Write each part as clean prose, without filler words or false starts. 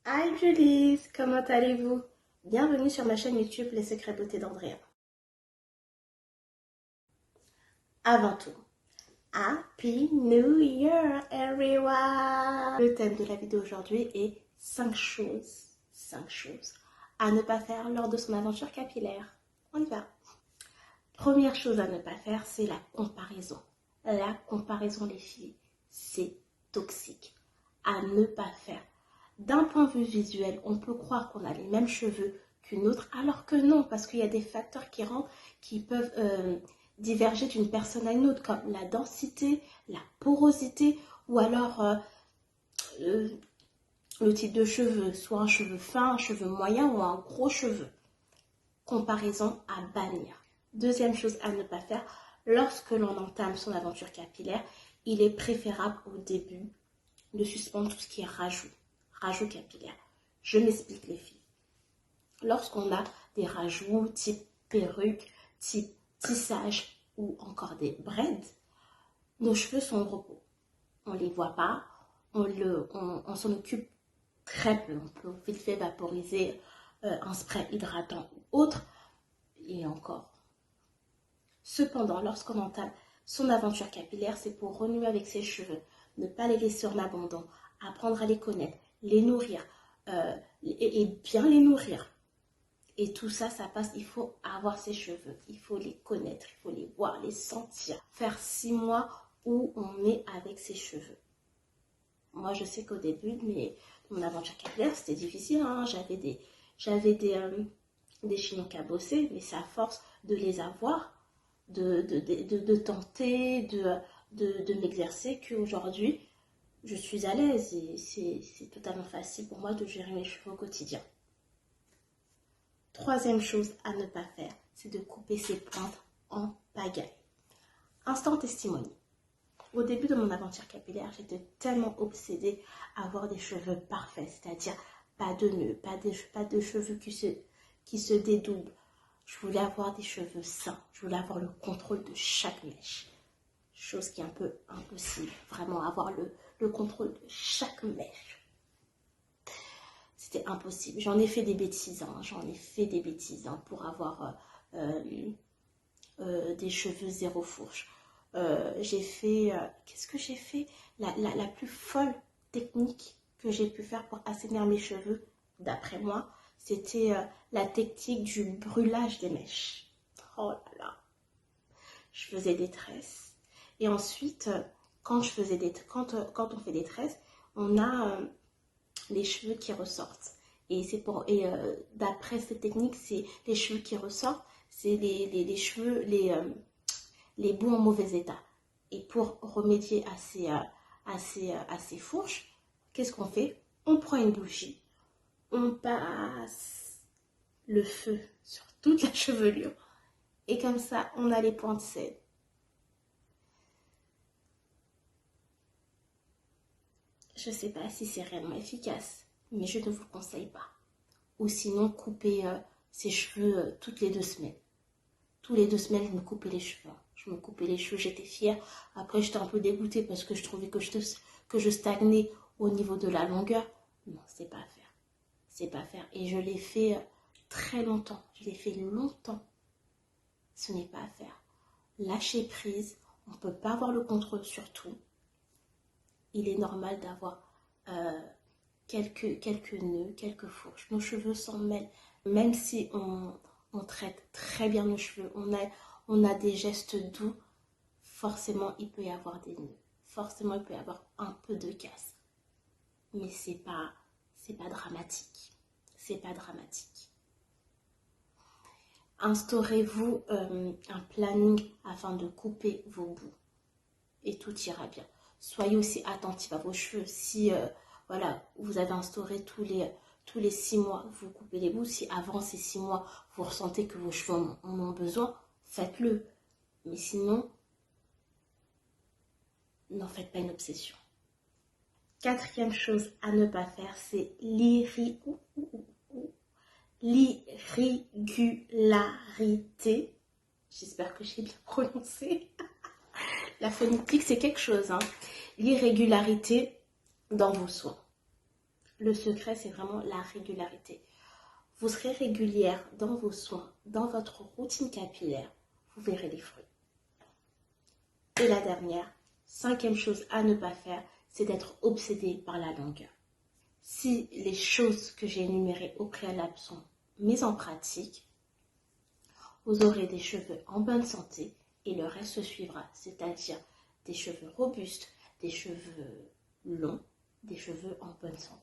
Hi Julie, comment allez-vous? Bienvenue sur ma chaîne YouTube Les Secrets Beauté d'Andrea. Avant tout, Happy New Year everyone! Le thème de la vidéo aujourd'hui est 5 choses à ne pas faire lors de son aventure capillaire. On y va! Première chose à ne pas faire, c'est la comparaison. La comparaison, les filles, c'est toxique. À ne pas faire. D'un point de vue visuel, on peut croire qu'on a les mêmes cheveux qu'une autre, alors que non, parce qu'il y a des facteurs qui rentrent, qui peuvent diverger d'une personne à une autre, comme la densité, la porosité, ou alors le type de cheveux, soit un cheveu fin, un cheveu moyen ou un gros cheveu. Comparaison à bannir. Deuxième chose à ne pas faire, lorsque l'on entame son aventure capillaire, il est préférable au début de suspendre tout ce qui est rajout capillaire. Je m'explique les filles. Lorsqu'on a des rajouts type perruque, type tissage ou encore des braids, nos cheveux sont au repos. On ne les voit pas, on s'en occupe très peu. On peut vite fait vaporiser un spray hydratant ou autre, et encore. Cependant, lorsqu'on entame son aventure capillaire, c'est pour renouer avec ses cheveux, ne pas les laisser en abandon, apprendre à les connaître, les nourrir, et bien les nourrir. Et tout ça, ça passe, il faut avoir ses cheveux, il faut les connaître, il faut les voir, les sentir. Faire 6 mois où on est avec ses cheveux. Moi, je sais qu'au début de mon aventure capillaire, c'était difficile, hein. J'avais des chignons cabossés, mais c'est à force de les avoir, de tenter, de m'exercer qu'aujourd'hui, je suis à l'aise et c'est totalement facile pour moi de gérer mes cheveux au quotidien. Troisième chose à ne pas faire, c'est de couper ses pointes en pagaille. Instant testimony. Au début de mon aventure capillaire, j'étais tellement obsédée à avoir des cheveux parfaits, c'est-à-dire pas de nœuds, pas de cheveux qui se dédoublent. Je voulais avoir des cheveux sains, je voulais avoir le contrôle de chaque mèche. Chose qui est un peu impossible, vraiment avoir le contrôle de chaque mèche. C'était impossible. J'en ai fait des bêtises, pour avoir des cheveux zéro fourche. Qu'est-ce que j'ai fait? La plus folle technique que j'ai pu faire pour assainir mes cheveux, d'après moi, c'était la technique du brûlage des mèches. Oh là là. Je faisais des tresses. Et ensuite, quand on fait des tresses, on a les cheveux qui ressortent. Et d'après cette technique, c'est les cheveux qui ressortent, c'est les cheveux, les bouts en mauvais état. Et pour remédier à ces fourches, qu'est-ce qu'on fait? On prend une bougie, on passe le feu sur toute la chevelure. Et comme ça, on a les pointes saines. Je ne sais pas si c'est réellement efficace, mais je ne vous le conseille pas. Ou sinon, couper ses cheveux toutes les 2 semaines. Tous les 2 semaines, je me coupais les cheveux. J'étais fière. Après, j'étais un peu dégoûtée parce que je trouvais que je stagnais au niveau de la longueur. Non, c'est pas à faire. C'est pas à faire. Et je l'ai fait très longtemps. Je l'ai fait longtemps. Ce n'est pas à faire. Lâcher prise. On ne peut pas avoir le contrôle sur tout. Il est normal d'avoir quelques nœuds, quelques fourches. Nos cheveux s'en mêlent. Même si on traite très bien nos cheveux, on a des gestes doux, forcément il peut y avoir des nœuds. Forcément il peut y avoir un peu de casse. Mais c'est pas dramatique. C'est pas dramatique. Instaurez-vous un planning afin de couper vos bouts. Et tout ira bien. Soyez aussi attentif à vos cheveux. Si voilà, vous avez instauré tous les 6 mois, vous coupez les bouts. Si avant ces 6 mois, vous ressentez que vos cheveux en ont besoin, faites-le. Mais sinon, n'en faites pas une obsession. Quatrième chose à ne pas faire, c'est l'irrégularité. J'espère que j'ai bien prononcé. La phonétique, c'est quelque chose, hein. L'irrégularité dans vos soins. Le secret, c'est vraiment la régularité. Vous serez régulière dans vos soins, dans votre routine capillaire, vous verrez les fruits. Et la dernière, 5e chose à ne pas faire, c'est d'être obsédé par la longueur. Si les choses que j'ai énumérées au préalable sont mises en pratique, vous aurez des cheveux en bonne santé et le reste suivra, c'est-à-dire des cheveux robustes, des cheveux longs, des cheveux en bonne santé.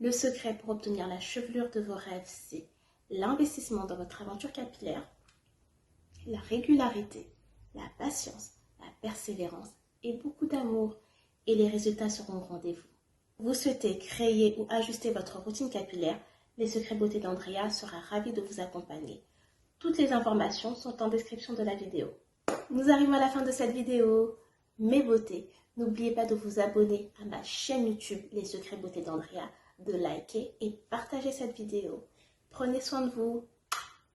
Le secret pour obtenir la chevelure de vos rêves, c'est l'investissement dans votre aventure capillaire, la régularité, la patience, la persévérance et beaucoup d'amour. Et les résultats seront au rendez-vous. Vous souhaitez créer ou ajuster votre routine capillaire, Les Secrets Beauté d'Andrea sera ravie de vous accompagner. Toutes les informations sont en description de la vidéo. Nous arrivons à la fin de cette vidéo. Mes beautés, n'oubliez pas de vous abonner à ma chaîne YouTube Les Secrets Beauté d'Andrea, de liker et partager cette vidéo. Prenez soin de vous.